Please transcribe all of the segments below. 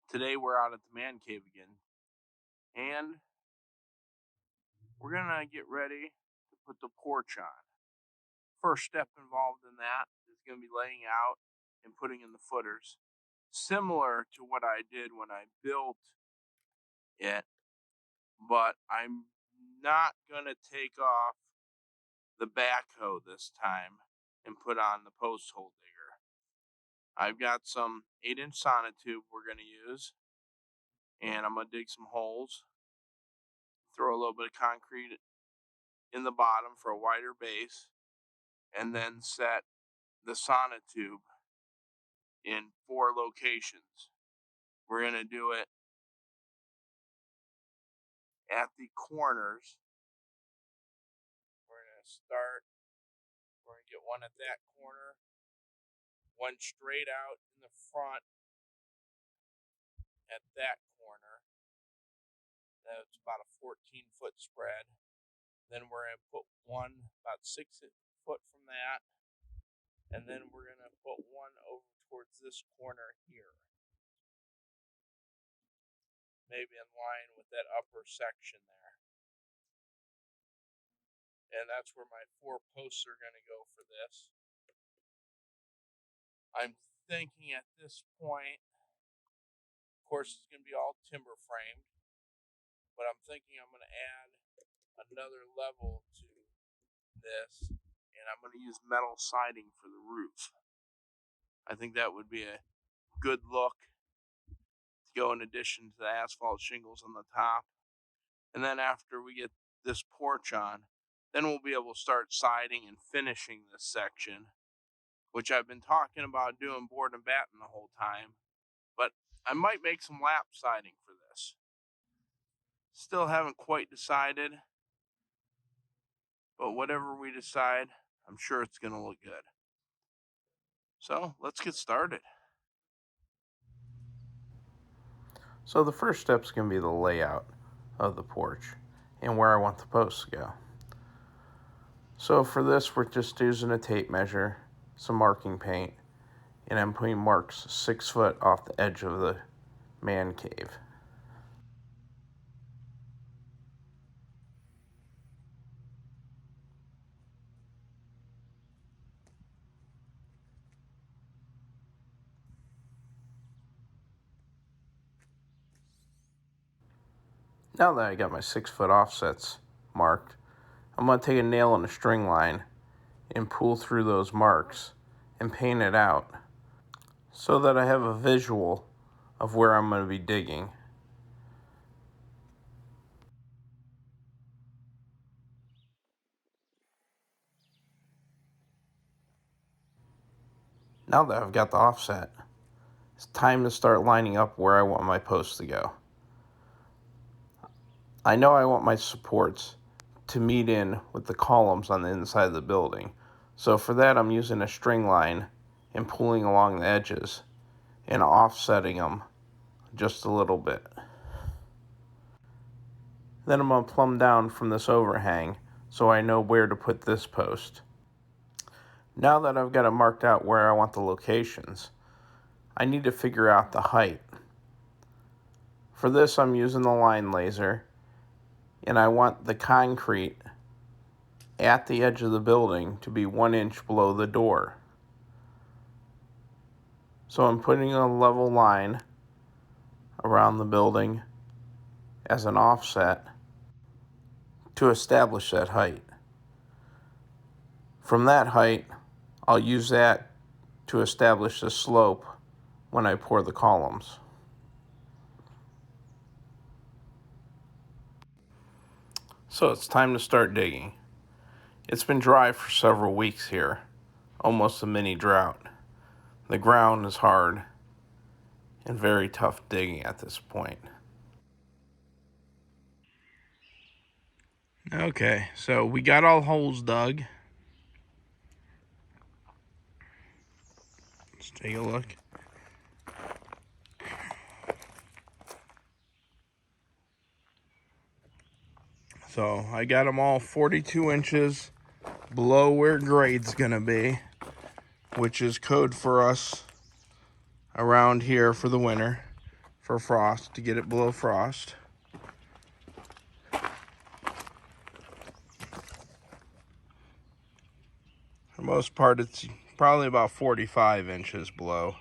Today we're out at the man cave again, and we're gonna get ready to put the porch on. First step involved in that is gonna be laying out and putting in the footers, similar to what I did when I built it, but I'm not gonna take off the backhoe this time and put on the post hole digger. I've got some 8-inch sonotube we're gonna use, and I'm gonna dig some holes, throw a little bit of concrete in the bottom for a wider base, and then set the sonotube in 4 locations. We're going to do it at the corners. We're going to get one at that corner, one straight out in the front at that corner. That's about a 14-foot spread. Then we're going to put one about 6 foot from that. And then we're going to put one over towards this corner here, maybe in line with that upper section there. And that's where my 4 posts are going to go for this. I'm thinking at this point, of course, it's going to be all timber framed, but I'm thinking I'm going to add another level to this, and I'm going to use metal siding for the roof. I think that would be a good look to go in addition to the asphalt shingles on the top. And then after we get this porch on, then we'll be able to start siding and finishing this section, which I've been talking about doing board and batten the whole time, but I might make some lap siding for this. Still haven't quite decided, but whatever we decide, I'm sure it's going to look good. So let's get started. So the first step is going to be the layout of the porch and where I want the posts to go. So for this, we're just using a tape measure, some marking paint, and I'm putting marks 6 foot off the edge of the man cave. Now that I got my 6 foot offsets marked, I'm going to take a nail and a string line and pull through those marks and paint it out so that I have a visual of where I'm going to be digging. Now that I've got the offset, it's time to start lining up where I want my posts to go. I know I want my supports to meet in with the columns on the inside of the building. So for that, I'm using a string line and pulling along the edges and offsetting them just a little bit. Then I'm going to plumb down from this overhang so I know where to put this post. Now that I've got it marked out where I want the locations, I need to figure out the height. For this, I'm using the line laser, and I want the concrete at the edge of the building to be 1 inch below the door. So I'm putting a level line around the building as an offset to establish that height. From that height, I'll use that to establish the slope when I pour the columns. So it's time to start digging. It's been dry for several weeks here, almost a mini drought. The ground is hard and very tough digging at this point. Okay, so we got all holes dug. Let's take a look. So I got them all 42 inches below where grade's gonna be, which is code for us around here for the winter for frost, to get it below frost. For the most part, it's probably about 45 inches below.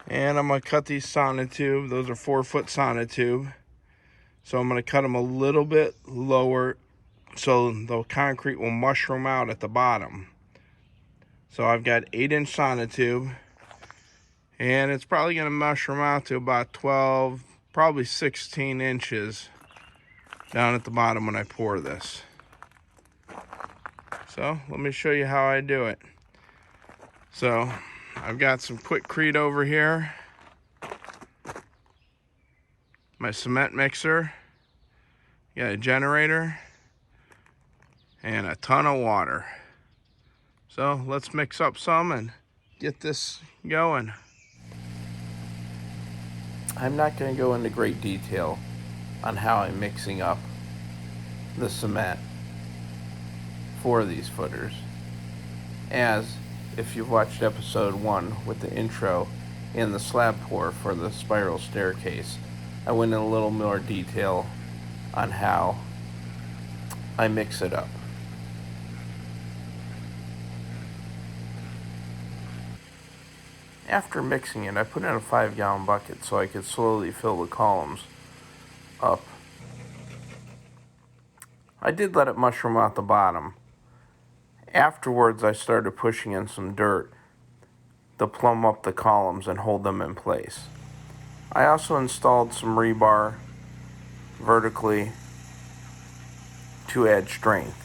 And I'm going to cut these sonotube. Those are 4-foot sonotube. So I'm going to cut them a little bit lower so the concrete will mushroom out at the bottom. So I've got 8-inch sonotube. And it's probably going to mushroom out to about 12, probably 16 inches down at the bottom when I pour this. So let me show you how I do it. So I've got some Quickcrete over here, my cement mixer, got a generator, and a ton of water. So let's mix up some and get this going. I'm not going to go into great detail on how I'm mixing up the cement for these footers, as if you've watched episode 1 with the intro and the slab pour for the spiral staircase, I went in a little more detail on how I mix it up. After mixing it, I put in a 5-gallon bucket so I could slowly fill the columns up. I did let it mushroom out the bottom. Afterwards, I started pushing in some dirt to plumb up the columns and hold them in place. I also installed some rebar vertically to add strength,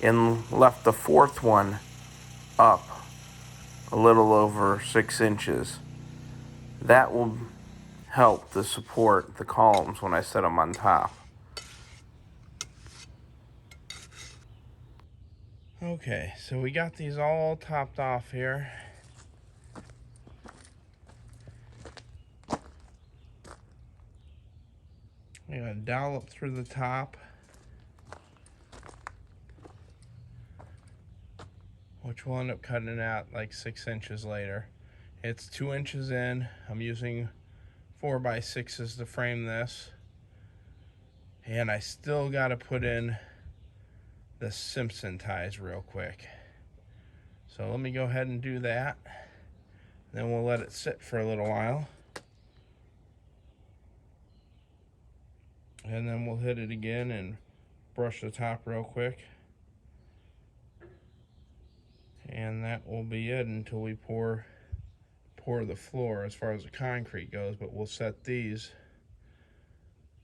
and left the 4th one up a little over 6 inches. That will help to support the columns when I set them on top. Okay, so we got these all topped off here. We got a dollop through the top, which we'll end up cutting out like 6 inches later. It's 2 inches in. I'm using 4x6s to frame this. And I still got to put in the Simpson ties real quick. So let me go ahead and do that. Then we'll let it sit for a little while. And then we'll hit it again and brush the top real quick. And that will be it until we pour the floor as far as the concrete goes. But we'll set these,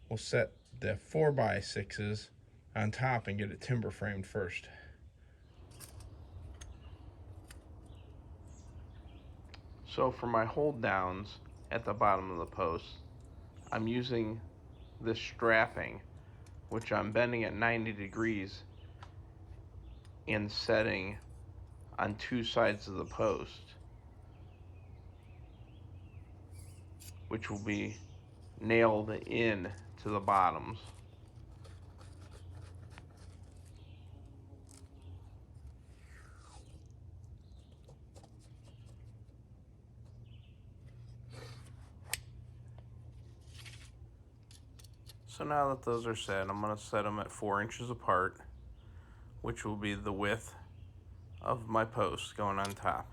we'll set the 4x6s on top and get it timber framed first. So for my hold downs at the bottom of the post, I'm using this strapping, which I'm bending at 90 degrees and setting on 2 sides of the post, which will be nailed in to the bottoms. So now that those are set, I'm going to set them at 4 inches apart, which will be the width of my post going on top.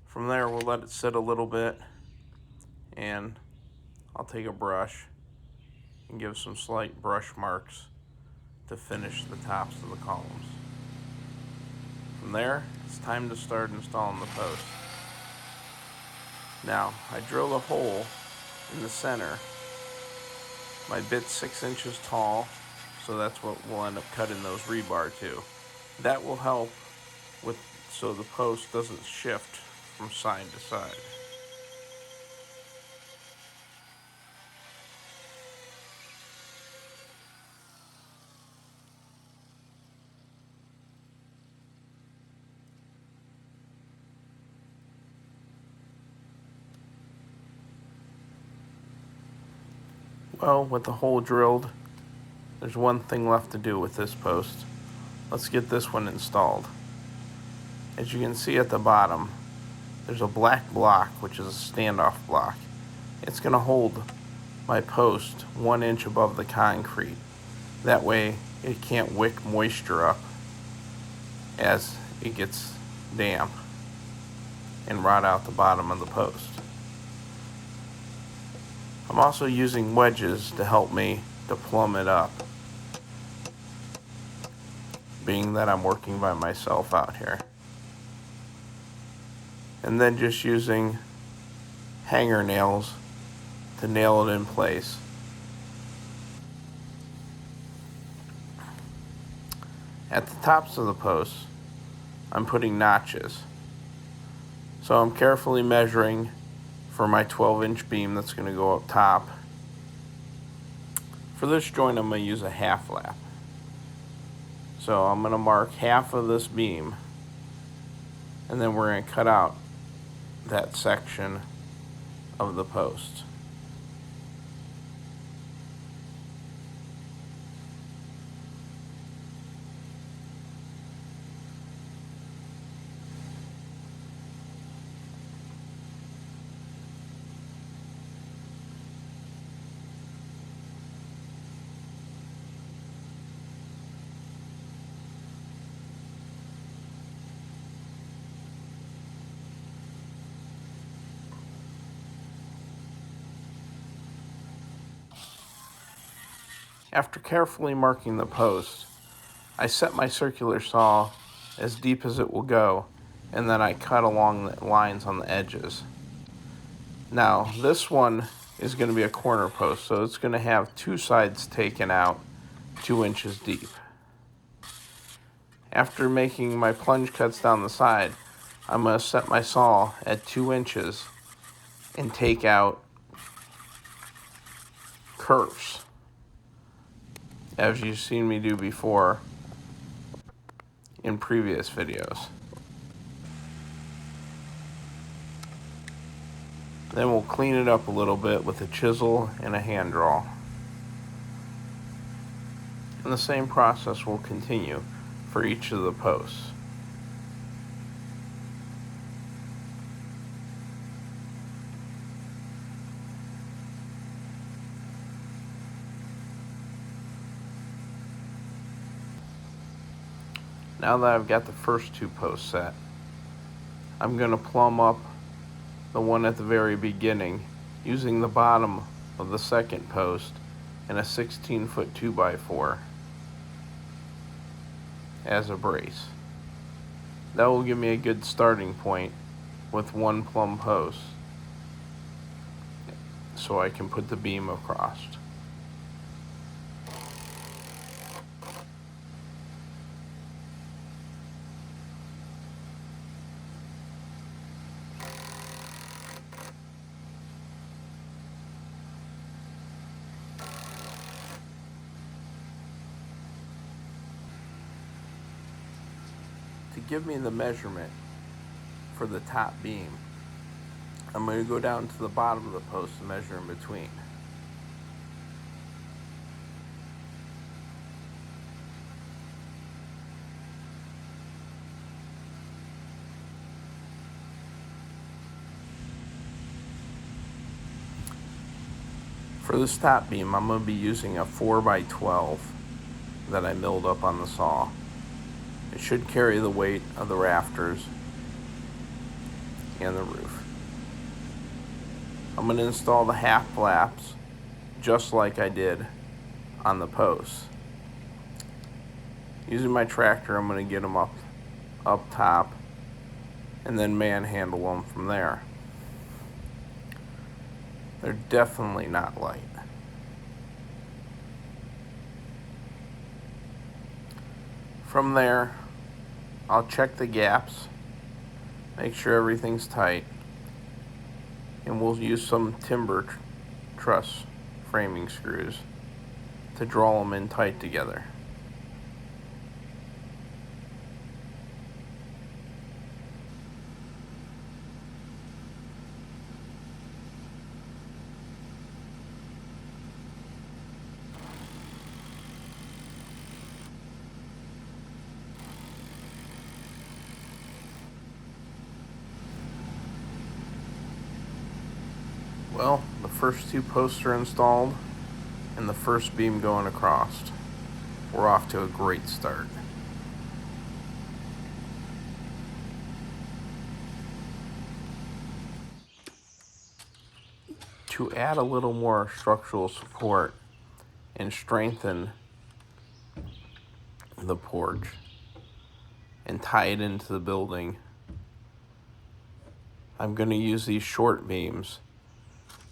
From there, we'll let it sit a little bit, and I'll take a brush and give some slight brush marks to finish the tops of the columns. From there, it's time to start installing the post. Now, I drilled a hole in the center. My bit's 6 inches tall, so that's what we'll end up cutting those rebar to. That will help with so the post doesn't shift from side to side. Well, with the hole drilled, there's one thing left to do with this post. Let's get this one installed. As you can see at the bottom, there's a black block, which is a standoff block. It's going to hold my post 1 inch above the concrete. That way it can't wick moisture up as it gets damp and rot out the bottom of the post. I'm also using wedges to help me to plumb it up, being that I'm working by myself out here. And then just using hanger nails to nail it in place. At the tops of the posts, I'm putting notches. So I'm carefully measuring for my 12-inch beam that's going to go up top. For this joint, I'm going to use a half lap. So I'm going to mark half of this beam, and then we're going to cut out that section of the post. After carefully marking the post, I set my circular saw as deep as it will go, and then I cut along the lines on the edges. Now, this one is going to be a corner post, so it's going to have 2 sides taken out 2 inches deep. After making my plunge cuts down the side, I'm going to set my saw at 2 inches and take out curves, as you've seen me do before in previous videos. Then we'll clean it up a little bit with a chisel and a hand draw. And the same process will continue for each of the posts. Now that I've got the first 2 posts set, I'm going to plumb up the one at the very beginning using the bottom of the second post and a 16-foot 2x4 as a brace. That will give me a good starting point with 1 plumb post so I can put the beam across. To give me the measurement for the top beam, I'm going to go down to the bottom of the post and measure in between. For this top beam, I'm going to be using a 4x12 that I milled up on the saw. It should carry the weight of the rafters and the roof. I'm going to install the half flaps just like I did on the posts. Using my tractor, I'm going to get them up top and then manhandle them from there. They're definitely not light. From there, I'll check the gaps, make sure everything's tight, and we'll use some timber truss framing screws to draw them in tight together. Well, the first 2 posts are installed and the first beam going across. We're off to a great start. To add a little more structural support and strengthen the porch and tie it into the building, I'm going to use these short beams,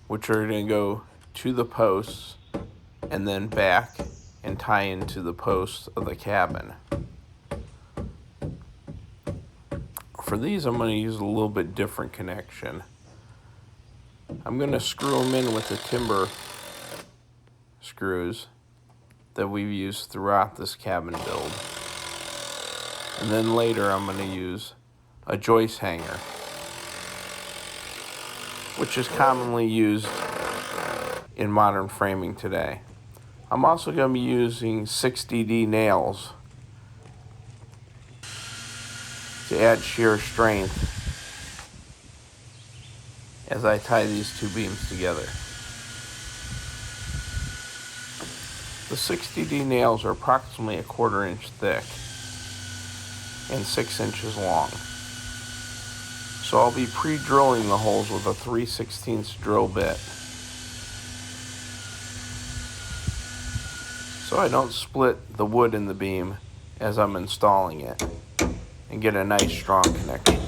which are going to go to the posts and then back and tie into the posts of the cabin. For these, I'm going to use a little bit different connection. I'm going to screw them in with the timber screws that we've used throughout this cabin build. And then later I'm going to use a joist hanger, which is commonly used in modern framing today. I'm also going to be using 6DD nails to add shear strength as I tie these 2 beams together. The 6DD nails are approximately 1/4 inch thick and 6 inches long. So I'll be pre-drilling the holes with a 3/16 drill bit, so I don't split the wood in the beam as I'm installing it and get a nice strong connection.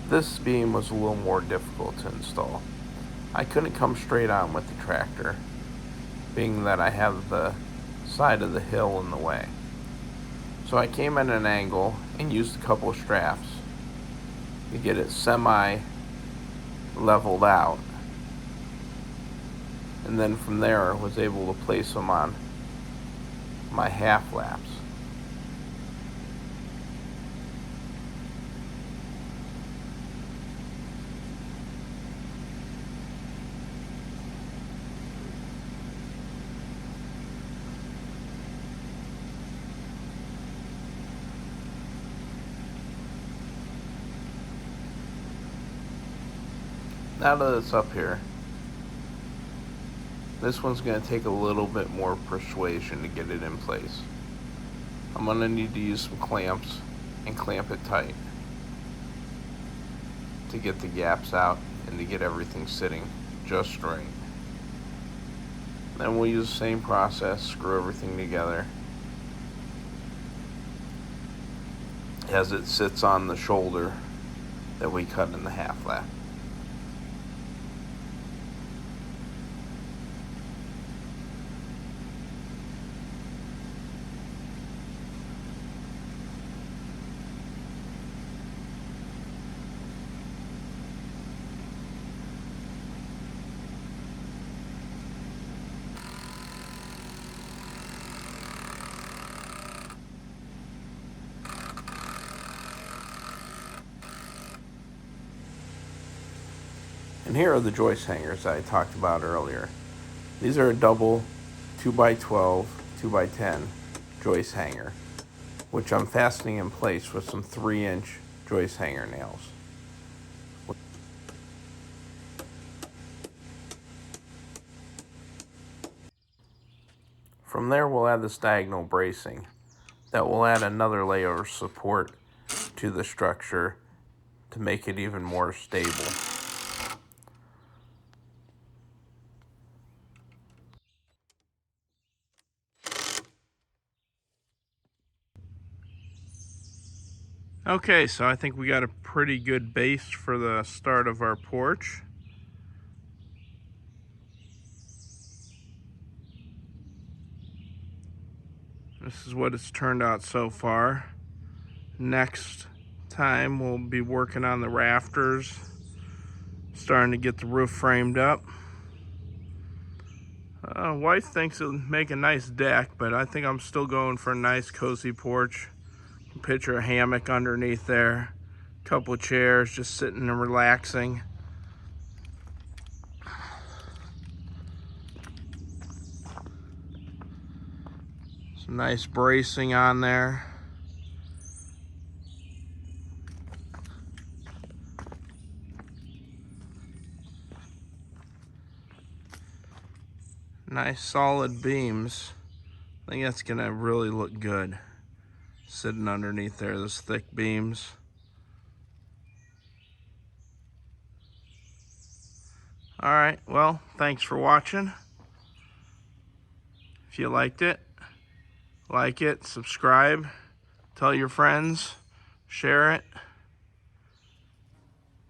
This beam was a little more difficult to install. I couldn't come straight on with the tractor, being that I have the side of the hill in the way. So I came at an angle and used a couple of straps to get it semi-leveled out. And then from there I was able to place them on my half laps. Now that it's up here, this one's going to take a little bit more persuasion to get it in place. I'm going to need to use some clamps and clamp it tight to get the gaps out and to get everything sitting just right. Then we'll use the same process, screw everything together as it sits on the shoulder that we cut in the half lap. And here are the joist hangers that I talked about earlier. These are a double 2x12, 2x10 joist hanger, which I'm fastening in place with some 3-inch joist hanger nails. From there we'll add this diagonal bracing that will add another layer of support to the structure to make it even more stable. Okay, so I think we got a pretty good base for the start of our porch. This is what it's turned out so far. Next time we'll be working on the rafters, starting to get the roof framed up. Wife thinks it'll make a nice deck, but I think I'm still going for a nice cozy porch. Picture a hammock underneath there, couple chairs just sitting and relaxing. Some nice bracing on there. Nice solid beams. I think that's gonna really look good sitting underneath there, those thick beams. All right, well, thanks for watching. If you liked it, like it, subscribe, tell your friends, share it,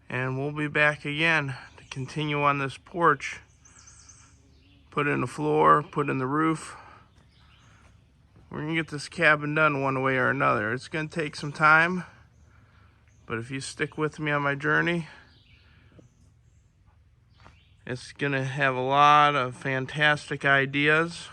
and we'll be back again to continue on this porch. Put in the floor, put in the roof. We're gonna get this cabin done one way or another. It's gonna take some time, but if you stick with me on my journey, it's gonna have a lot of fantastic ideas